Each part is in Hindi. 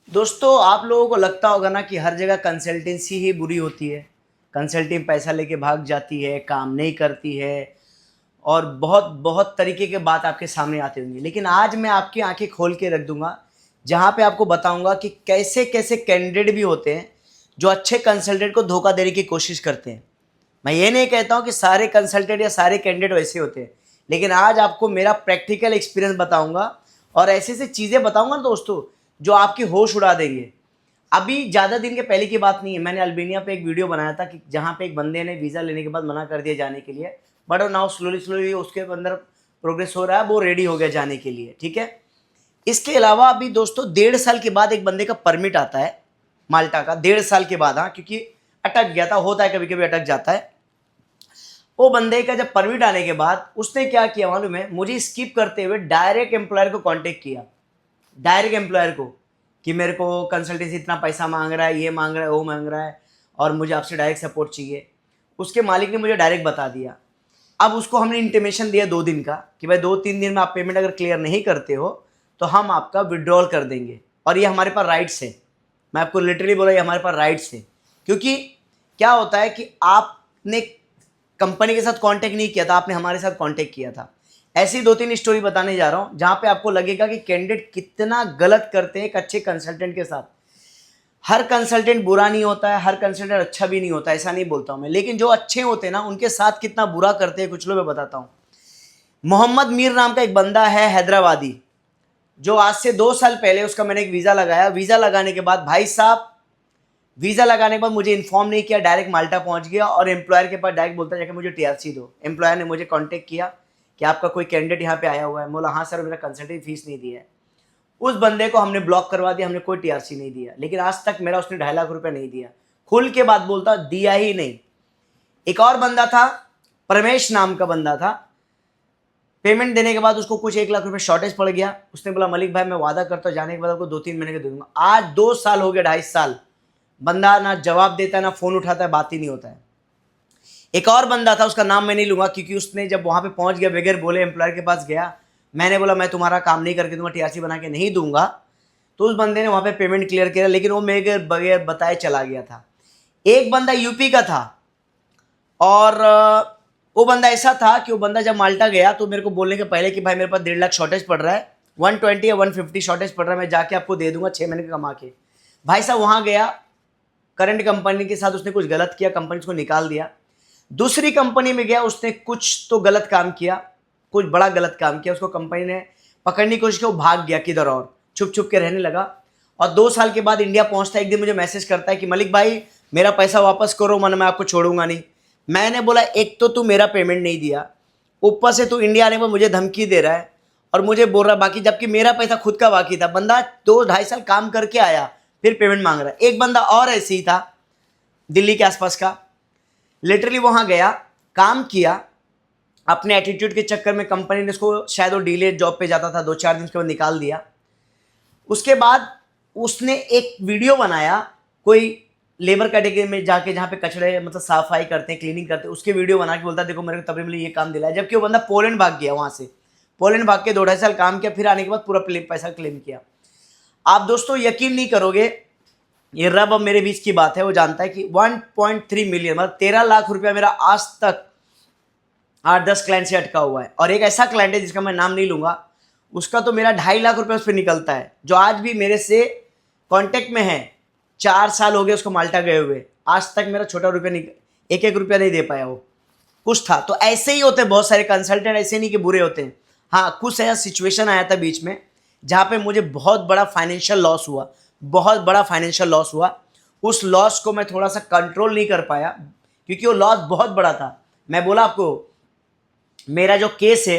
दोस्तों आप लोगों को लगता होगा ना कि हर जगह कंसल्टेंसी ही बुरी होती है। कंसल्टिंग पैसा लेके भाग जाती है, काम नहीं करती है और बहुत बहुत तरीके के बात आपके सामने आते होंगे। लेकिन आज मैं आपकी आंखें खोल के रख दूंगा, जहां पे आपको बताऊंगा कि कैसे कैसे कैंडिडेट भी होते हैं जो अच्छे कंसल्टेंट को धोखा देने की कोशिश करते हैं। मैं ये नहीं कहता हूं कि सारे कंसल्टेंट या सारे कैंडिडेट वैसे होते हैं, लेकिन आज आपको मेरा प्रैक्टिकल एक्सपीरियंस बताऊंगा और ऐसे ऐसे चीज़ें बताऊंगा ना दोस्तों, जो आपकी होश उड़ा देंगे। अभी ज़्यादा दिन के पहले की बात नहीं है, मैंने अल्बानिया पे एक वीडियो बनाया था कि जहाँ पे एक बंदे ने वीज़ा लेने के बाद मना कर दिया जाने के लिए, बट नाउ स्लोली स्लोली उसके अंदर प्रोग्रेस हो रहा है, वो रेडी हो गया जाने के लिए। ठीक है। इसके अलावा अभी दोस्तों 1.5 साल के बाद एक बंदे का परमिट आता है माल्टा का, 1.5 साल के बाद। हाँ, क्योंकि अटक गया था, होता है कभी कभी अटक जाता है। वो बंदे का जब परमिट आने के बाद उसने क्या किया मालूम है, मुझे स्किप करते हुए डायरेक्ट एम्प्लॉयर को कांटेक्ट किया, डायरेक्ट एम्प्लॉयर को, कि मेरे को कंसल्टेंसी इतना पैसा मांग रहा है, ये मांग रहा है, वो मांग रहा है और मुझे आपसे डायरेक्ट सपोर्ट चाहिए। उसके मालिक ने मुझे डायरेक्ट बता दिया। अब उसको हमने इंटीमेशन दिया 2 दिन का कि भाई 2-3 दिन में आप पेमेंट अगर क्लियर नहीं करते हो तो हम आपका विड्रॉल कर देंगे, और ये हमारे पास राइट्स है। मैं आपको लिटरली बोला, ये हमारे पास राइट्स है। क्योंकि क्या होता है कि आपने कंपनी के साथ कांटेक्ट नहीं किया था, आपने हमारे साथ कांटेक्ट किया था। ऐसी 2-3 स्टोरी बताने जा रहा हूं जहां पे आपको लगेगा कि कैंडिडेट कितना गलत करते हैं एक अच्छे कंसल्टेंट के साथ। हर कंसल्टेंट बुरा नहीं होता है, हर कंसल्टेंट अच्छा भी नहीं होता, ऐसा नहीं बोलता हूं मैं, लेकिन जो अच्छे होते हैं ना उनके साथ कितना बुरा करते हैं कुछ लोग, मैं बताता हूं। मोहम्मद मीर नाम का एक बंदा है हैदराबादी, जो आज से 2 साल पहले उसका मैंने एक वीज़ा लगाया। वीज़ा लगाने के बाद भाई साहब, वीज़ा लगाने के बाद मुझे इन्फॉर्म नहीं किया, डायरेक्ट माल्टा पहुंच गया और एम्प्लॉयर के पास डायरेक्ट बोलता जाकर मुझे टीआरसी दो। एम्प्लॉयर ने मुझे कांटेक्ट किया कि आपका कोई कैंडिडेट यहाँ पे आया हुआ है। बोला हाँ सर, मेरा कंसल्टिंग फीस नहीं दिया है। उस बंदे को हमने ब्लॉक करवा दिया, हमने कोई टीआरसी नहीं दिया, लेकिन आज तक मेरा उसने 2.5 लाख रुपया नहीं दिया। खुल के बात बोलता, दिया ही नहीं। एक और बंदा था, परमेश नाम का बंदा था, पेमेंट देने के बाद उसको कुछ 1 लाख रुपए शॉर्टेज पड़ गया। उसने बोला मलिक भाई मैं वादा करता हूँ जाने के बाद आपको 2-3 महीने के दे दूंगा। आज 2 साल हो गया, 2.5 साल, बंदा ना जवाब देता है ना फोन उठाता है, बात ही नहीं होता है। एक और बंदा था, उसका नाम मैं नहीं लूंगा क्योंकि उसने जब वहां पे पहुंच गया बगैर बोले एम्प्लॉयर के पास गया, मैंने बोला मैं तुम्हारा काम नहीं करके दूंगा, टीआरसी बना के नहीं दूंगा, तो उस बंदे ने वहां पे पेमेंट क्लियर किया, लेकिन वो मेरे बगैर बताए चला गया था। एक बंदा यूपी का था और वो बंदा ऐसा था कि वो बंदा जब माल्टा गया तो मेरे को बोलने के पहले कि भाई मेरे पास 1.5 लाख शॉर्टेज पड़ रहा है, 120 या 150 शॉर्टेज पड़ रहा है, मैं जाके आपको दे दूंगा 6 महीने का कमा के। भाई साहब वहां गया, करंट कंपनी के साथ उसने कुछ गलत किया, कंपनी उसको निकाल दिया। दूसरी कंपनी में गया, उसने कुछ तो गलत काम किया, कुछ बड़ा गलत काम किया, उसको कंपनी ने पकड़ने की कोशिश की, वो भाग गया किधर और छुप छुप के रहने लगा। और 2 साल के बाद इंडिया पहुंचता है, एक दिन मुझे मैसेज करता है कि मलिक भाई मेरा पैसा वापस करो, मन मैं आपको छोड़ूंगा नहीं। मैंने बोला एक तो तू मेरा पेमेंट नहीं दिया, ऊपर से तू इंडिया आने पर मुझे धमकी दे रहा है और मुझे बोल रहा है बाकी, जबकि मेरा पैसा खुद का बाकी था। बंदा 2-2.5 साल काम करके आया, फिर पेमेंट मांग रहा है। एक बंदा और ऐसे ही था दिल्ली के आसपास का, लिटरली वहां गया, काम किया, अपने एटीट्यूड के चक्कर में कंपनी ने उसको, शायद वो डिले जॉब पे जाता था, 2-4 दिन के बाद निकाल दिया। उसके बाद उसने एक वीडियो बनाया, कोई लेबर कैटेगरी में जाके जहाँ पे कचड़े मतलब सफाई करते हैं, क्लीनिंग करते हैं, उसके वीडियो बना के बोलता है देखो मेरे को तबरी मिली, ये काम दिलाया। जबकि वो बंदा पोलैंड भाग गया, वहां से पोलैंड भाग के 2-2.5 साल काम किया, फिर आने के बाद पूरा पैसा क्लेम किया। आप दोस्तों यकीन नहीं करोगे, ये रब अब मेरे बीच की बात है, वो जानता है कि 1.3 मिलियन मतलब 13 लाख रुपया मेरा आज तक 8-10 क्लाइंट से अटका हुआ है। और एक ऐसा क्लाइंट है जिसका मैं नाम नहीं लूंगा, उसका तो मेरा 2.5 लाख रुपया उस पर निकलता है, जो आज भी मेरे से कांटेक्ट में है। 4 साल हो गए उसको माल्टा गए हुए, आज तक मेरा छोटा रुपया नहीं, 1-1 रुपया नहीं दे पाया वो। कुछ था तो ऐसे ही होते हैं बहुत सारे कंसल्टेंट, ऐसे नहीं कि बुरे होते हैं। हाँ, कुछ ऐसा सिचुएशन आया था बीच में जहाँ पे मुझे बहुत बड़ा फाइनेंशियल लॉस हुआ, बहुत बड़ा फाइनेंशियल लॉस हुआ। उस लॉस को मैं थोड़ा सा कंट्रोल नहीं कर पाया क्योंकि वो लॉस बहुत बड़ा था। मैं बोला आपको, मेरा जो केस है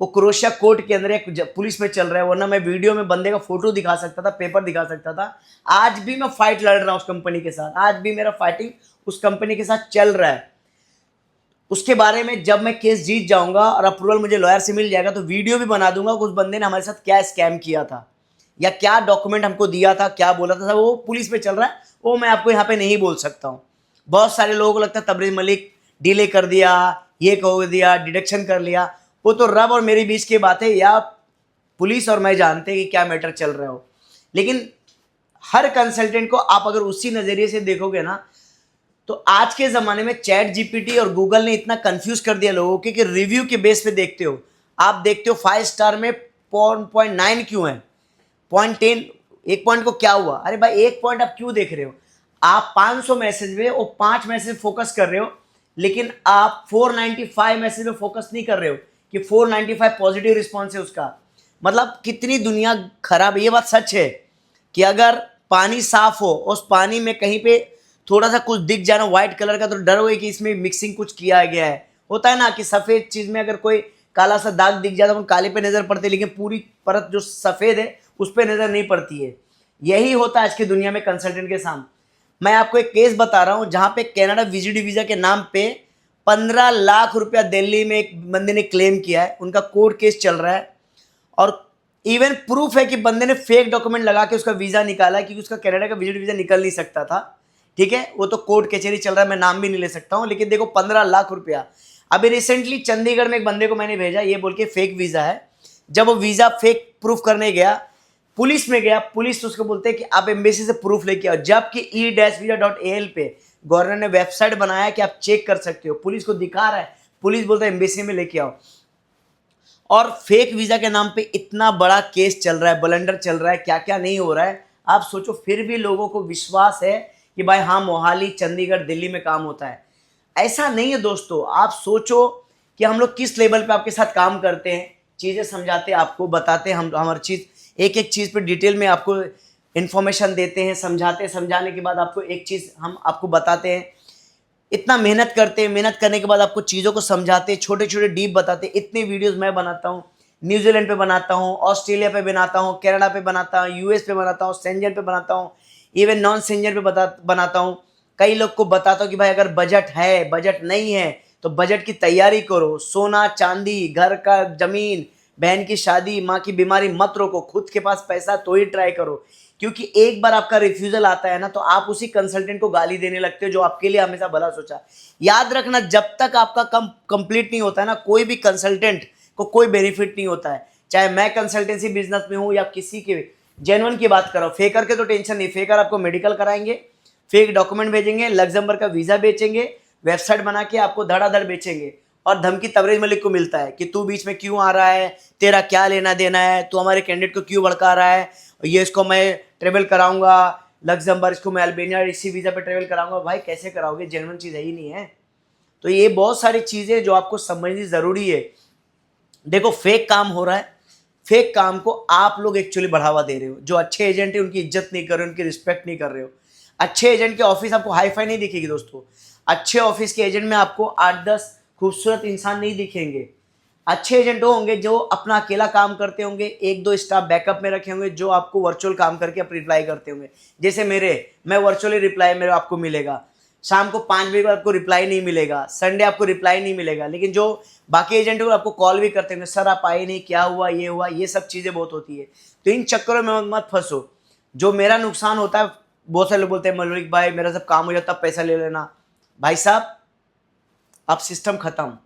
वो क्रोशिया कोर्ट के अंदर एक पुलिस में चल रहा है, वरना मैं वीडियो में बंदे का फोटो दिखा सकता था, पेपर दिखा सकता था। आज भी मैं फाइट लड़ रहा हूं उस कंपनी के साथ, आज भी मेरा फाइटिंग उस कंपनी के साथ चल रहा है। उसके बारे में जब मैं केस जीत जाऊंगा और अप्रूवल मुझे लॉयर से मिल जाएगा तो वीडियो भी बना दूंगा उस बंदे ने हमारे साथ क्या स्कैम किया था या क्या डॉक्यूमेंट हमको दिया था, क्या बोला था, वो पुलिस पे चल रहा है, वो मैं आपको यहाँ पे नहीं बोल सकता हूँ। बहुत सारे लोगों को लगता है तबरेज़ मलिक डिले कर दिया, ये कह दिया, डिडक्शन कर लिया, वो तो रब और मेरे बीच की बात है, या पुलिस और मैं जानते हैं कि क्या मैटर चल रहा हो। लेकिन हर कंसल्टेंट को आप अगर उसी नजरिए से देखोगे ना, तो आज के ज़माने में चैट जीपीटी और गूगल ने इतना कंफ्यूज कर दिया लोगों के कि रिव्यू के बेस पे देखते हो, आप देखते हो 5 स्टार में 0.9 क्यों है, 0.10, एक पॉइंट को क्या हुआ। अरे भाई एक पॉइंट आप क्यों देख रहे हो, आप 500 मैसेज में और 5 मैसेज फोकस कर रहे हो, लेकिन आप 495 मैसेज में फोकस नहीं कर रहे हो कि 495 पॉजिटिव रिस्पॉन्स है उसका। मतलब कितनी दुनिया खराब है। ये बात सच है कि अगर पानी साफ हो, उस पानी में कहीं पे थोड़ा सा कुछ दिख जाना व्हाइट कलर का, तो डर हो कि इसमें मिक्सिंग कुछ किया गया है। होता है ना कि सफेद चीज में अगर कोई काला सा दाग दिख जाता है तो काले पे नजर पड़ती है, लेकिन पूरी परत जो सफेद है उस पर नजर नहीं पड़ती है। यही होता है आज की दुनिया में कंसल्टेंट के सामने। मैं आपको एक केस बता रहा हूं जहां पे कनाडा विजिट वीजा के नाम पे 15 लाख रुपया दिल्ली में एक बंदे ने क्लेम किया है। उनका कोर्ट केस चल रहा है और इवन प्रूफ है कि बंदे ने फेक डॉक्यूमेंट लगा के उसका वीजा निकाला है, क्योंकि उसका कनाडा का विजिट वीजा निकल नहीं सकता था। ठीक है, वो तो कोर्ट कचहरी चल रहा है, मैं नाम भी नहीं ले सकता हूं, लेकिन देखो 15 लाख रुपया। अभी रिसेंटली चंडीगढ़ में एक बंदे को मैंने भेजा, ये बोल के फेक वीजा है। जब वो वीजा फेक प्रूफ करने गया, पुलिस में गया, पुलिस तो उसको बोलते हैं कि आप एम्बेसी से प्रूफ लेके आओ, जबकि e-visa.al पे गवर्नर ने वेबसाइट बनाया है कि आप चेक कर सकते हो। पुलिस को दिखा रहा है, पुलिस बोलता है एम्बेसी में लेके आओ। और फेक वीजा के नाम पे इतना बड़ा केस चल रहा है, ब्लंडर चल रहा है, क्या क्या नहीं हो रहा है। आप सोचो, फिर भी लोगों को विश्वास है कि भाई हाँ मोहाली, चंडीगढ़, दिल्ली में काम होता है। ऐसा नहीं है दोस्तों। आप सोचो कि हम लोग किस लेवल पे आपके साथ काम करते हैं, चीज़ें समझाते हैं, आपको बताते हैं, हम हर चीज़ एक एक चीज़ पे डिटेल में आपको इन्फॉर्मेशन देते हैं, समझाते हैं, समझाने के बाद आपको एक चीज़ हम आपको बताते हैं। इतना मेहनत करते हैं, मेहनत करने के बाद आपको चीज़ों को समझाते हैं, छोटे छोटे डीप बताते हैं। इतने वीडियोस मैं बनाता हूँ, न्यूजीलैंड पे बनाता हूँ, ऑस्ट्रेलिया पे बनाता हूँ, कनाडा पे बनाता हूँ, यूएस पे बनाता हूँ, सेंजन पे बनाता हूँ, इवन नॉन सेंजन पे बनाता हूँ। कई लोग को बताता हूँ कि भाई अगर बजट है, बजट नहीं है तो बजट की तैयारी करो। सोना चांदी, घर का जमीन, बहन की शादी, माँ की बीमारी मत रोको। खुद के पास पैसा तो ही ट्राई करो, क्योंकि एक बार आपका रिफ्यूजल आता है ना, तो आप उसी कंसल्टेंट को गाली देने लगते हो जो आपके लिए हमेशा भला सोचा। याद रखना, जब तक आपका कंप्लीट नहीं होता है ना, कोई भी कंसल्टेंट को कोई बेनिफिट नहीं होता है। चाहे मैं कंसल्टेंसी बिजनेस में हूँ या किसी के, जेन्युइन की बात करो। फेकर के तो टेंशन नहीं, फेकर आपको मेडिकल कराएंगे, फेक डॉक्यूमेंट भेजेंगे, लग्जमबर्ग का वीजा बेचेंगे, वेबसाइट बना के आपको धड़ाधड़ बेचेंगे। और धमकी तबरेज मलिक को मिलता है कि तू बीच में क्यों आ रहा है, तेरा क्या लेना देना है, तू हमारे कैंडिडेट को क्यों भड़का रहा है, ये इसको मैं ट्रेवल कराऊंगा लग्जमबर्ग, इसको मैं अल्बानिया इसी वीज़ा पे ट्रेवल कराऊंगा। भाई कैसे कराओगे, जेन्युइन चीज़ है ही नहीं है। तो ये बहुत सारी चीज़ें जो आपको समझनी ज़रूरी है। देखो फेक काम हो रहा है, फेक काम को आप लोग एक्चुअली बढ़ावा दे रहे हो। जो अच्छे एजेंट है उनकी इज्जत नहीं कर रहे हो, उनकी रिस्पेक्ट नहीं कर रहे हो। अच्छे एजेंट के ऑफिस आपको हाई फाई नहीं दिखेगी दोस्तों। अच्छे ऑफिस के एजेंट में आपको 8-10 खूबसूरत इंसान नहीं दिखेंगे। अच्छे एजेंट वो होंगे जो अपना अकेला काम करते होंगे, 1-2 स्टाफ बैकअप में रखे होंगे जो आपको वर्चुअल काम करके आप रिप्लाई करते होंगे। जैसे मैं वर्चुअली रिप्लाई मेरे आपको मिलेगा, शाम को 5 बजे आपको रिप्लाई नहीं मिलेगा, संडे आपको रिप्लाई नहीं मिलेगा। लेकिन जो बाकी एजेंट है आपको कॉल भी करते होंगे, सर आप आए नहीं, क्या हुआ, ये सब चीज़ें बहुत होती है। तो इन चक्करों में मत फंसो। जो मेरा नुकसान होता है, बहुत सारे लोग बोलते हैं मलिक भाई मेरा सब काम हो जाता पैसा ले लेना। भाई साहब अब सिस्टम खत्म।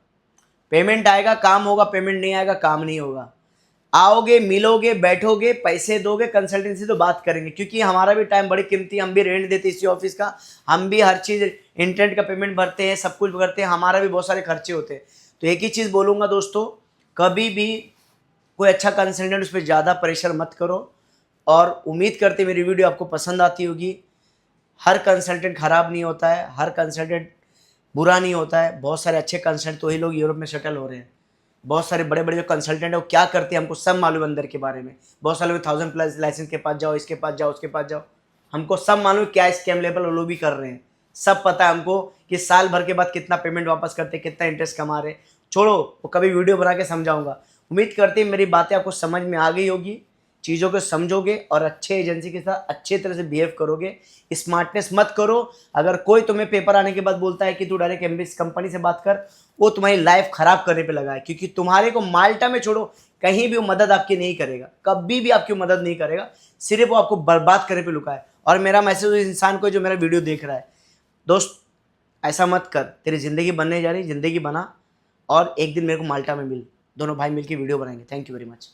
पेमेंट आएगा काम होगा, पेमेंट नहीं आएगा काम नहीं होगा। आओगे, मिलोगे, बैठोगे, पैसे दोगे, कंसल्टेंसी तो बात करेंगे, क्योंकि हमारा भी टाइम बड़ी कीमती है। हम भी रेंट देते इसी ऑफिस का, हम भी हर चीज़ इंटरनेट का पेमेंट भरते हैं, सब कुछ करते हैं, हमारा भी बहुत सारे खर्चे होते हैं। तो एक ही चीज़ बोलूँगा दोस्तों, कभी भी कोई अच्छा कंसल्टेंट उस पर ज़्यादा प्रेशर मत करो। और उम्मीद करते मेरी वीडियो आपको पसंद आती होगी। हर कंसल्टेंट ख़राब नहीं होता है, हर कंसल्टेंट बुरा नहीं होता है। बहुत सारे अच्छे कंसल्टेंट तो ही लोग यूरोप में सेटल हो रहे हैं। बहुत सारे बड़े बड़े जो कंसल्टेंट है वो क्या करते हैं हमको सब मालूम है अंदर के बारे में। बहुत सारे 1000+ लाइसेंस के पास जाओ, इसके पास जाओ, उसके पास जाओ, हमको सब मालूम क्या स्कैम लेवल वो लोग भी कर रहे हैं। सब पता है हमको कि साल भर के बाद कितना पेमेंट वापस करते, कितना इंटरेस्ट कमा रहे। छोड़ो, वो कभी वीडियो बना के समझाऊंगा। उम्मीद करते हैं मेरी बातें आपको समझ में आ गई होगी, चीज़ों को समझोगे और अच्छे एजेंसी के साथ अच्छे तरह से बिहेव करोगे। स्मार्टनेस मत करो। अगर कोई तुम्हें पेपर आने के बाद बोलता है कि तू डायरेक्ट एमबीसी कंपनी से बात कर, वो तुम्हारी लाइफ खराब करने पे लगा है। क्योंकि तुम्हारे को माल्टा में छोड़ो, कहीं भी वो मदद आपकी नहीं करेगा, कभी भी आपकी मदद नहीं करेगा। सिर्फ वो आपको बर्बाद करने पे लुका है। और मेरा मैसेज उस इंसान को जो मेरा वीडियो देख रहा है, दोस्त ऐसा मत कर, तेरी ज़िंदगी बनने जा रही, ज़िंदगी बना और एक दिन मेरे को माल्टा में मिल, दोनों भाई मिलकर वीडियो बनाएंगे। Thank you very much.